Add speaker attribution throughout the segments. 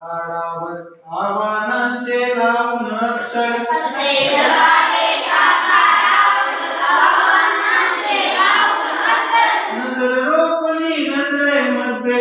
Speaker 1: झाडावर आव्हानांचे लावून तर
Speaker 2: असे जगावे छाताडावर आव्हानांचे लावून तर
Speaker 1: नजर रोखली नजरेमध्ये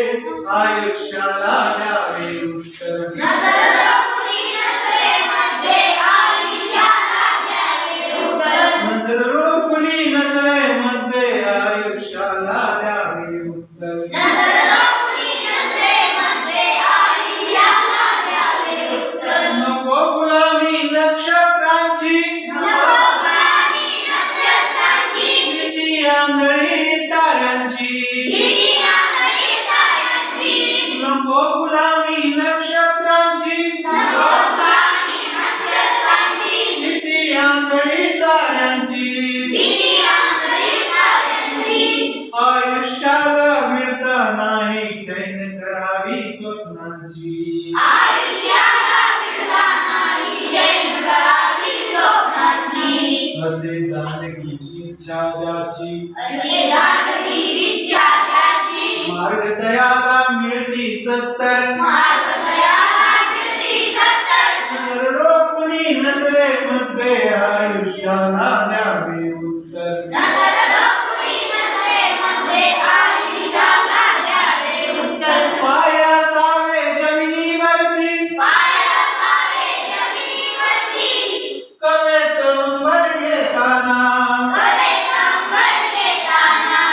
Speaker 1: आयुष्याला द्यावे उत्तर
Speaker 2: नजर रोखली नजरेमध्ये आयुष्याला द्यावे उत्तर
Speaker 1: नजर रोखली नजरेमध्ये आयुष्याला द्यावे उत्तर
Speaker 2: नजर रोखली नजरेमध्ये आयुष्याला द्यावे उत्तर
Speaker 1: नको गुलामी नक्षत्रांची
Speaker 2: नको गुलामी नक्षत्रांची
Speaker 1: भीती आंधळी ताऱ्यांची
Speaker 2: भीती आंधळी ताऱ्यांची
Speaker 1: नको गुलामी नक्षत्रांची
Speaker 2: नको गुलामी नक्षत्रांची
Speaker 1: भीती आंधळी ताऱ्यांची
Speaker 2: भीती आंधळी ताऱ्यांची
Speaker 1: आयुष्याला मिळता नाही चैन करावी स्वप्नांची
Speaker 2: आयुष्याला मिळता नाही जैन करावी स्वप्नांची
Speaker 1: असे जानकी इच्छा ज्याची
Speaker 2: असे जानकी इच्छा त्याची
Speaker 1: मार्ग दयाला मिळती सत्तर
Speaker 2: मार्ग दयाला मिळती सत्तर
Speaker 1: नजर रोखुनी नजरेमध्ये आयुष्याला द्यावे उत्तर
Speaker 2: नजर रोखली नजरेमध्ये आयुष्याला द्यावे उत्तर
Speaker 1: पाय असावे जमिनीवरती
Speaker 2: पाय असावे जमिनीवरती
Speaker 1: कवेत अंबर घेताना
Speaker 2: कवे कंबर घेताना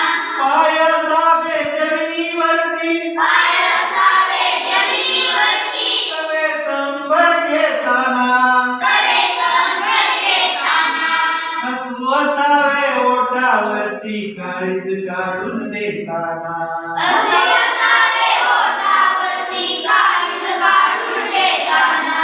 Speaker 1: पाय असावे जमिनीवरती
Speaker 2: पाय असावे जमिनीवरती
Speaker 1: कवेत अंबर घेताना
Speaker 2: कवे कंबर घेताना
Speaker 1: हसू असावे ओठावरती काळीज काढून देताना
Speaker 2: असे असावे ओठावरती काळीज काढून देताना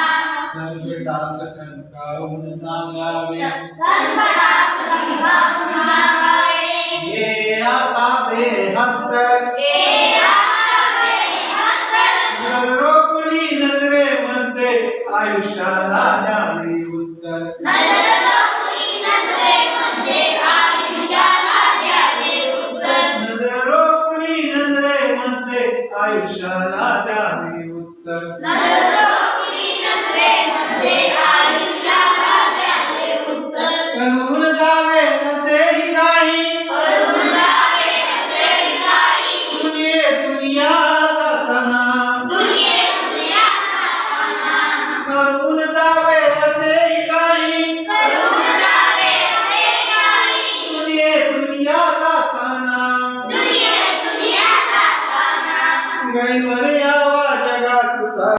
Speaker 1: संकटास कंटाळून सांगावे
Speaker 2: संकटास समजावून सांगावे
Speaker 1: ये आता बेहत्तर
Speaker 2: हे आता बेहत्तर
Speaker 1: नजर रोखली नजरेमध्ये आयुष्याला द्यावे उत्तर